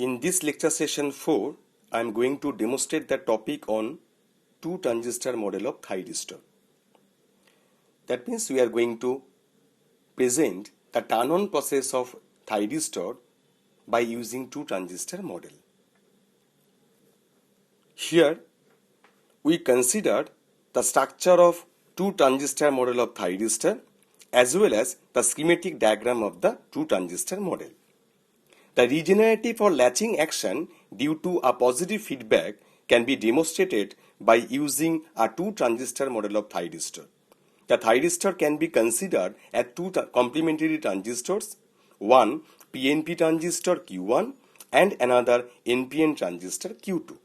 In this lecture session 4, I am going to demonstrate the topic on two transistor model of thyristor. That means we are going to present the turn-on process of thyristor by using two transistor model. Here we consider the structure of two transistor model of thyristor as well as the schematic diagram of the two transistor model. The regenerative or latching action due to a positive feedback can be demonstrated by using a two transistor model of thyristor. The thyristor can be considered as two complementary transistors, one PNP transistor Q1 and another NPN transistor Q2.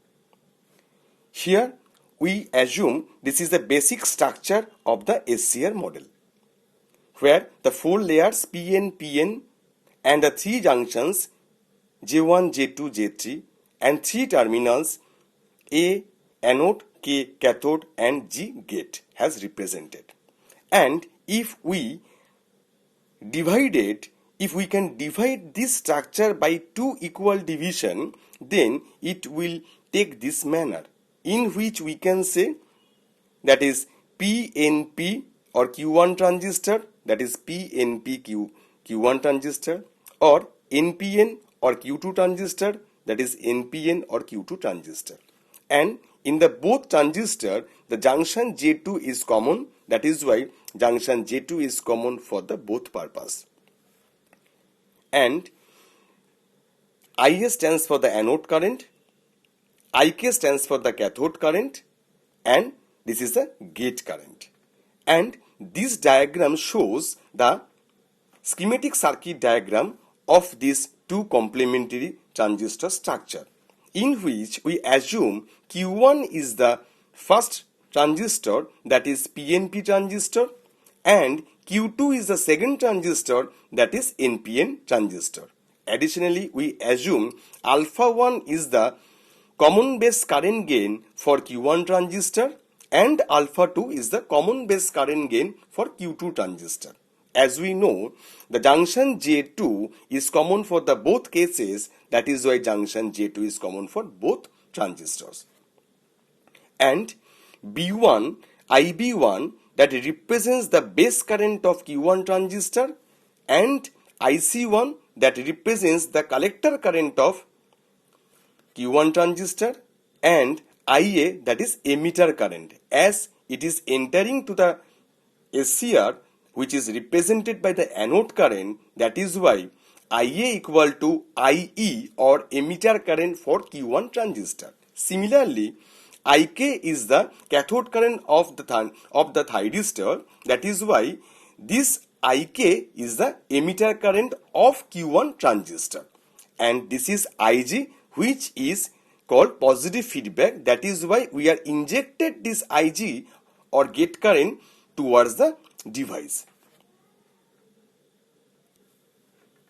Here we assume this is the basic structure of the SCR model, where the four layers PN and the three junctions J1, J2, J3 and three terminals A anode, K cathode and G gate has represented. And if we can divide this structure by two equal division, then it will take this manner, in which we can say that is PNP or Q1 transistor, that is PNP Q1 transistor, or NPN or Q2 transistor, that is NPN or Q2 transistor. And in the both transistor, the junction J2 is common, that is why junction J2 is common for the both purpose. And IA stands for the anode current, IK stands for the cathode current, and this is the gate current. And this diagram shows the schematic circuit diagram of this two complementary transistor structure, in which we assume Q1 is the first transistor, that is PNP transistor, and Q2 is the second transistor, that is NPN transistor. Additionally, we assume alpha 1 is the common base current gain for Q1 transistor and alpha 2 is the common base current gain for Q2 transistor. As we know, the junction J2 is common for the both cases, that is why junction J2 is common for both transistors. And B1, IB1, that represents the base current of Q1 transistor, and IC1 that represents the collector current of Q1 transistor, and IA that is emitter current, as it is entering to the SCR, which is represented by the anode current. That is why IA equal to IE or emitter current for Q1 transistor. Similarly, IK is the cathode current of the thyristor. That is why this IK is the emitter current of Q1 transistor. And this is IG, which is called positive feedback. That is why we are injected this IG or gate current towards the device.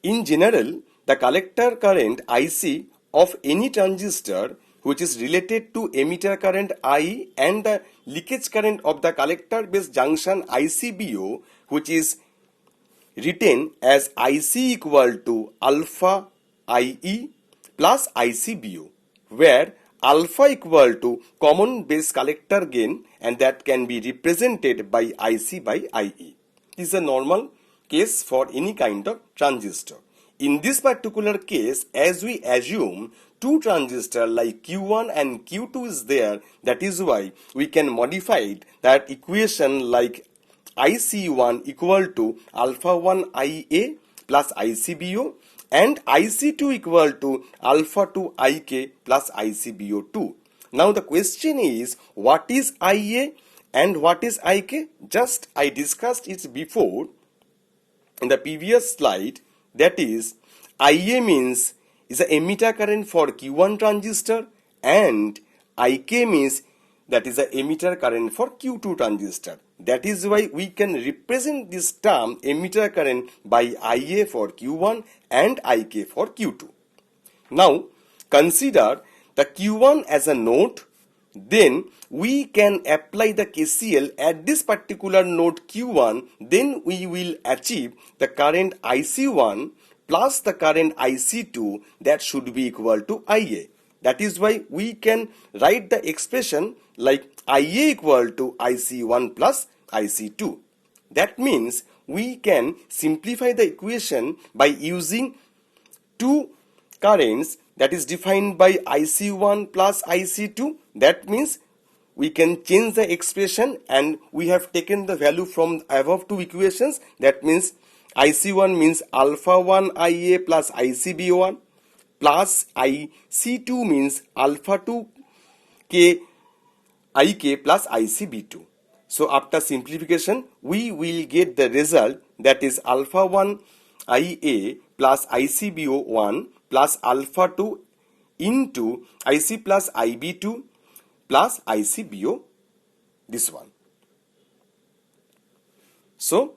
In general, the collector current IC of any transistor which is related to emitter current I and the leakage current of the collector base junction ICBO, which is written as IC equal to alpha IE plus ICBO, where alpha equal to common base collector gain, and that can be represented by IC by IE. This is a normal case for any kind of transistor. In this particular case, as we assume two transistors like Q1 and Q2 is there, that is why we can modify that equation like IC1 equal to alpha 1 IA plus ICBO and IC2 equal to alpha 2 IK plus ICBO2. Now the question is, what is IA and what is IK? Just I discussed it before in the previous slide. That is, IA means is the emitter current for Q1 transistor, and IK means that is the emitter current for Q2 transistor. That is why we can represent this term emitter current by IA for Q1 and IK for Q2. Now consider the Q1 as a node, then we can apply the KCL at this particular node Q1, then we will achieve the current IC1 plus the current IC2 that should be equal to IA. That is why we can write the expression like IA equal to IC1 plus IC2. That means we can simplify the equation by using two currents that is defined by IC1 plus IC2. That means we can change the expression and we have taken the value from above two equations. That means IC1 means alpha 1 IA plus ICB1 plus IC2 means alpha 2 K IK plus ICB2. So after simplification, we will get the result that is alpha 1 IA plus ICBO1 plus alpha 2 into IC plus IB2 plus ICBO, this one. So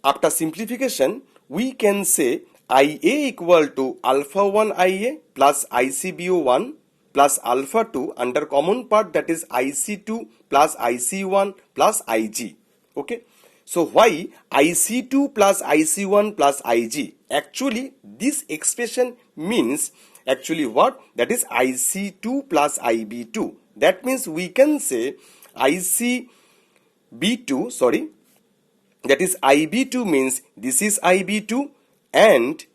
after simplification, we can say IA equal to alpha 1 IA plus ICBO1 plus alpha 2 under common part, that is IC2 plus IC1 plus IG. Okay. So why IC2 plus IC1 plus IG? Actually this expression means actually what? That is IC2 plus IB2. That means we can say ICB2, sorry, that is IB2 means this is IB2 and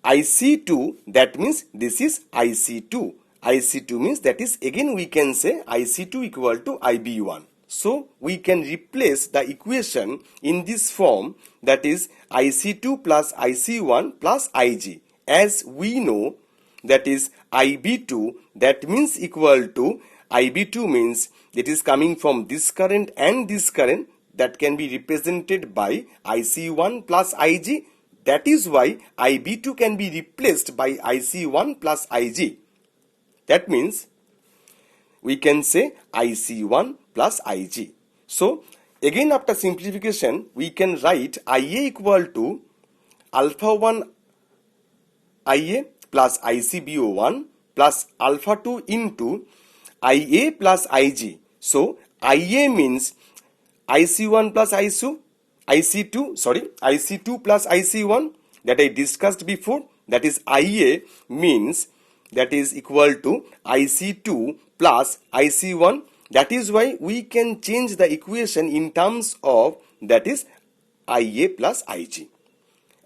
IC2, that means this is IC2. IC2 means that is again we can say IC2 equal to IB1. So we can replace the equation in this form, that is IC2 plus IC1 plus IG. As we know that is IB2, that means equal to IB2 means it is coming from this current and this current, that can be represented by IC1 plus IG. That is why IB2 can be replaced by IC1 plus IG. That means we can say IC1 plus IG. So again after simplification, we can write IA equal to alpha 1 IA plus ICBO1 plus alpha 2 into IA plus IG. So IA means IC1 plus IC2 plus IC1 that I discussed before. That is IA means that is equal to IC2 plus IC1. That is why we can change the equation in terms of that is IA plus IG.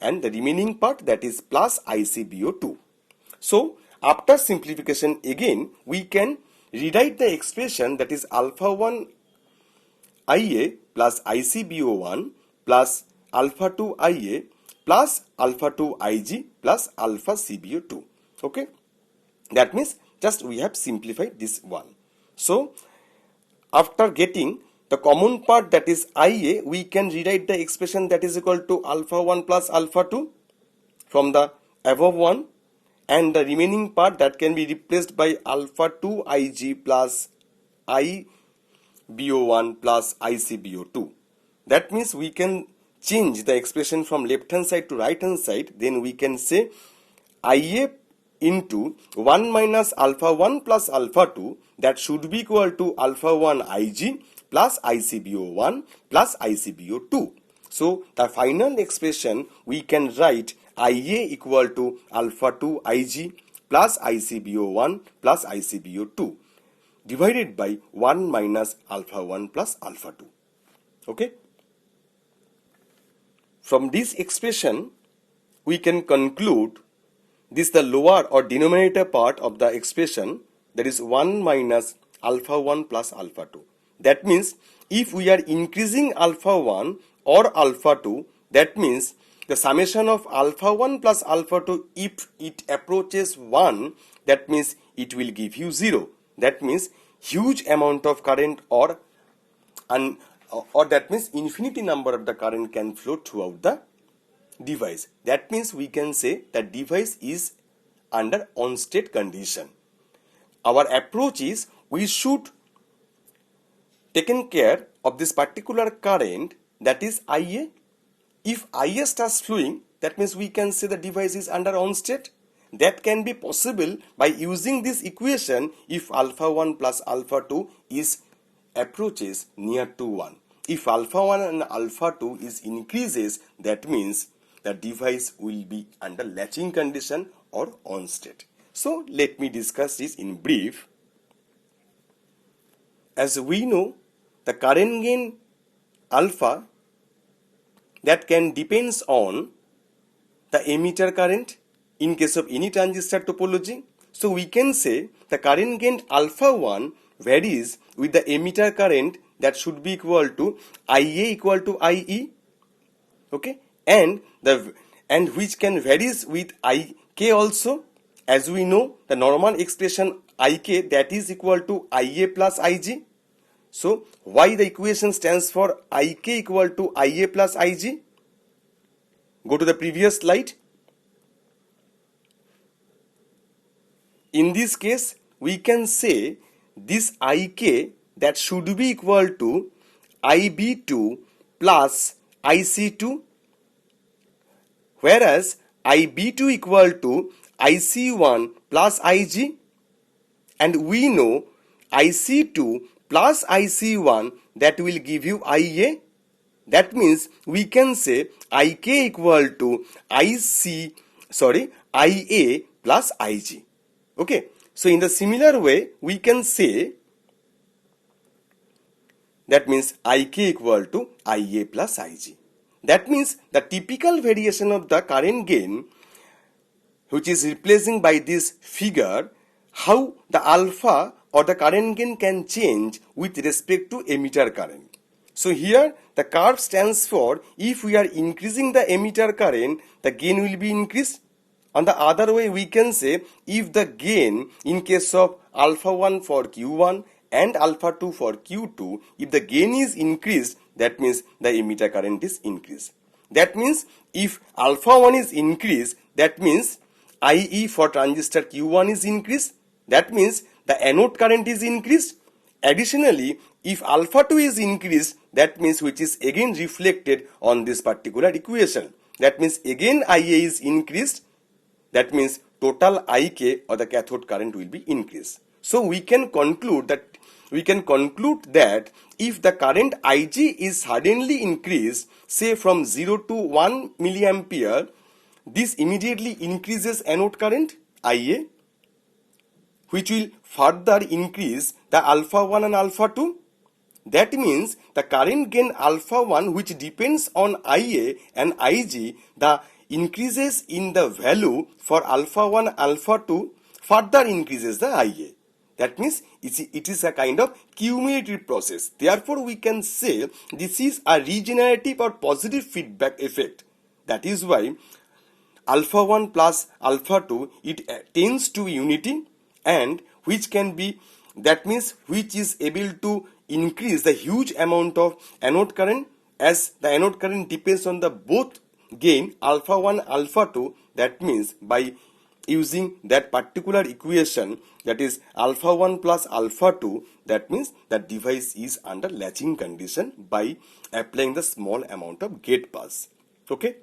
And the remaining part, that is plus ICBO2. So after simplification again we can rewrite the expression that is alpha 1 IA plus ICBO1 plus alpha 2 IA plus alpha 2 IG plus alpha CBO2. Okay. That means just we have simplified this one. So after getting the common part, that is IA, we can rewrite the expression that is equal to alpha 1 plus alpha 2 from the above one, and the remaining part that can be replaced by alpha 2 IG plus IBO1 plus ICBO2. That means we can change the expression from left hand side to right hand side. Then we can say IA into 1 minus alpha 1 plus alpha 2, that should be equal to alpha 1 IG plus ICBO1 plus ICBO2. So the final expression we can write IA equal to alpha 2 IG plus ICBO1 plus ICBO2 divided by 1 minus alpha 1 plus alpha 2. Okay. From this expression we can conclude this the lower or denominator part of the expression, that is 1 minus alpha 1 plus alpha 2. That means if we are increasing alpha 1 or alpha 2, that means the summation of alpha 1 plus alpha 2, if it approaches 1, that means it will give you 0. That means huge amount of current or that means infinity number of the current can flow throughout the device. That means we can say that device is under on state condition. Our approach is we should taken care of this particular current, that is IA. If IA starts flowing, that means we can say the device is under on state. That can be possible by using this equation if alpha 1 plus alpha 2 is approaches near to 1. If alpha 1 and alpha 2 is increases, that means the device will be under latching condition or on state. So let me discuss this in brief. As we know, the current gain alpha that can depends on the emitter current in case of any transistor topology. So we can say the current gain alpha 1 varies with the emitter current that should be equal to IA equal to IE, okay, and which can varies with IK also. As we know, the normal expression IK that is equal to IA plus IG. So why the equation stands for IK equal to IA plus IG? Go to the previous slide. In this case, we can say this IK that should be equal to IB2 plus IC2, whereas IB2 equal to IC1 plus IG, and we know IC2 plus IC1 that will give you IA. That means we can say IK equal to IA plus IG. Okay, so in the similar way, we can say that means IK equal to IA plus IG. That means the typical variation of the current gain, which is replacing by this figure, how the alpha or the current gain can change with respect to emitter current. So here the curve stands for if we are increasing the emitter current, the gain will be increased. On the other way, we can say if the gain in case of alpha 1 for Q1 and alpha 2 for Q2, if the gain is increased, that means the emitter current is increased. That means if alpha 1 is increased, that means IE for transistor Q1 is increased. That means the anode current is increased. Additionally, if alpha 2 is increased, that means which is again reflected on this particular equation. That means again IA is increased. That means total IK or the cathode current will be increased. So we can conclude that if the current IG is suddenly increased, say from 0 to 1 milliampere, this immediately increases anode current IA, which will further increase the alpha 1 and alpha 2. That means the current gain alpha 1, which depends on IA and IG, the increases in the value for alpha 1 alpha 2 further increases the IA. That means it is a kind of cumulative process. Therefore, we can say this is a regenerative or positive feedback effect. That is why alpha 1 plus alpha 2, it tends to unity, and which can be, that means which is able to increase the huge amount of anode current, as the anode current depends on the both gain alpha 1 alpha 2. That means by using that particular equation, that is alpha 1 plus alpha 2, that means that device is under latching condition by applying the small amount of gate pass. Okay.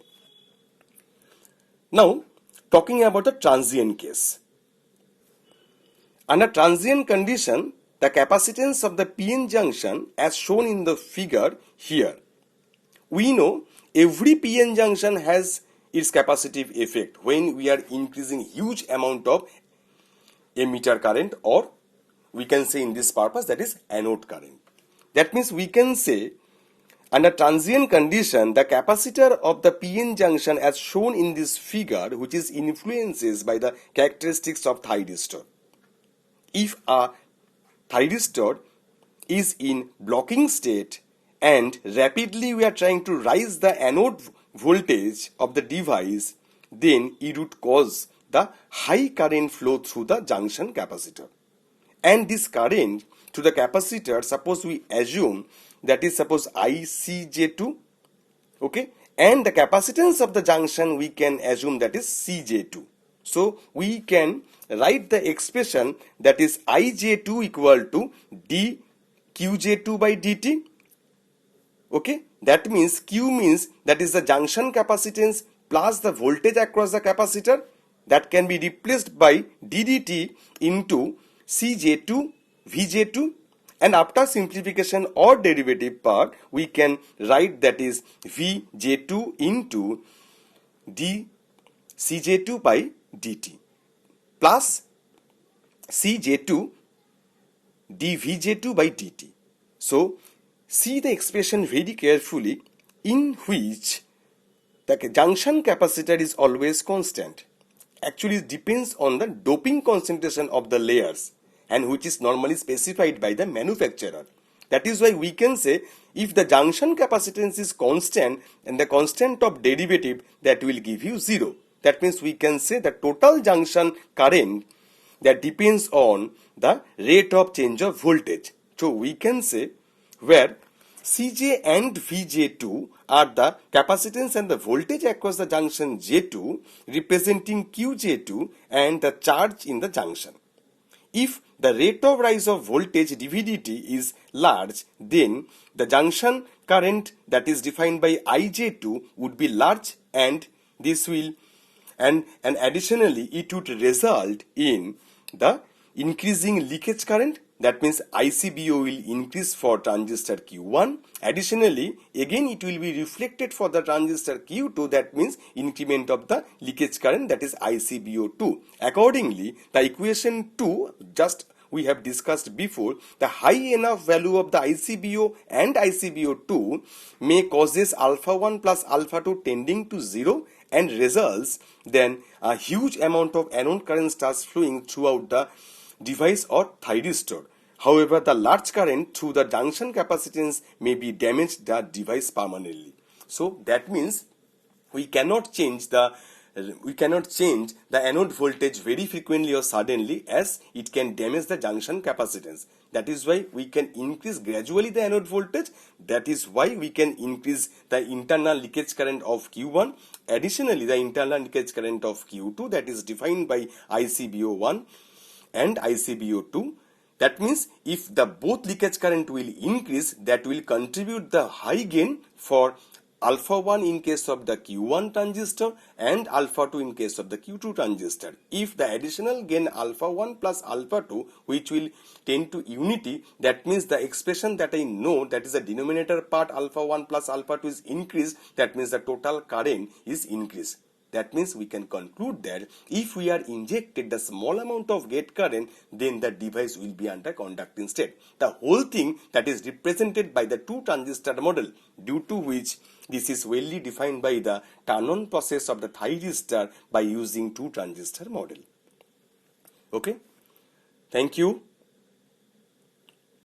Now talking about the transient case. Under transient condition, the capacitance of the PN junction as shown in the figure here. We know every PN junction has its capacitive effect when we are increasing huge amount of emitter current, or we can say in this purpose that is anode current. That means we can say under transient condition, the capacitor of the PN junction as shown in this figure, which is influenced by the characteristics of thyristor. If a thyristor is in blocking state and rapidly we are trying to raise the anode voltage of the device, then it would cause the high current flow through the junction capacitor. And this current to the capacitor, suppose we assume that is suppose ICJ2, okay, and the capacitance of the junction we can assume that is CJ2. So we can write the expression that is IJ2 equal to dQJ2 by dt. Okay, that means Q means that is the junction capacitance plus the voltage across the capacitor, that can be replaced by ddt into CJ2 VJ2, and after simplification or derivative part we can write that is VJ2 into d Cj2 by dt plus Cj2 dVj2 by dt. So see the expression very carefully, in which the junction capacitor is always constant. Actually, it depends on the doping concentration of the layers, and which is normally specified by the manufacturer. That is why we can say, if the junction capacitance is constant, and the constant of derivative, that will give you 0. That means we can say the total junction current that depends on the rate of change of voltage. So we can say, where Cj and Vj2 are the capacitance and the voltage across the junction J2, representing Qj2 and the charge in the junction. If the rate of rise of voltage dVdt is large, then the junction current that is defined by Ij2 would be large, and this will and additionally it would result in the increasing leakage current. That means ICBO will increase for transistor Q1. Additionally, again it will be reflected for the transistor Q2. That means increment of the leakage current, that is ICBO2. Accordingly, the equation 2 just we have discussed before, the high enough value of the ICBO and ICBO2 may causes alpha 1 plus alpha 2 tending to 0, and results then a huge amount of anode current starts flowing throughout the device or thyristor. However, the large current through the junction capacitance may be damaged the device permanently. So that means we cannot change the anode voltage very frequently or suddenly, as it can damage the junction capacitance. That is why we can increase gradually the anode voltage. That is why we can increase the internal leakage current of Q1. Additionally, the internal leakage current of Q2, that is defined by ICBO1 and ICBO2. That means if the both leakage current will increase, that will contribute the high gain for alpha 1 in case of the Q1 transistor and alpha 2 in case of the Q2 transistor. If the additional gain alpha 1 plus alpha 2, which will tend to unity, that means the expression that I know, that is the denominator part alpha 1 plus alpha 2 is increased, that means the total current is increased. That means we can conclude that if we are injected the small amount of gate current, then the device will be under conducting state. The whole thing that is represented by the two transistor model, due to which this is well defined by the turn-on process of the thyristor by using two transistor model. Okay, thank you.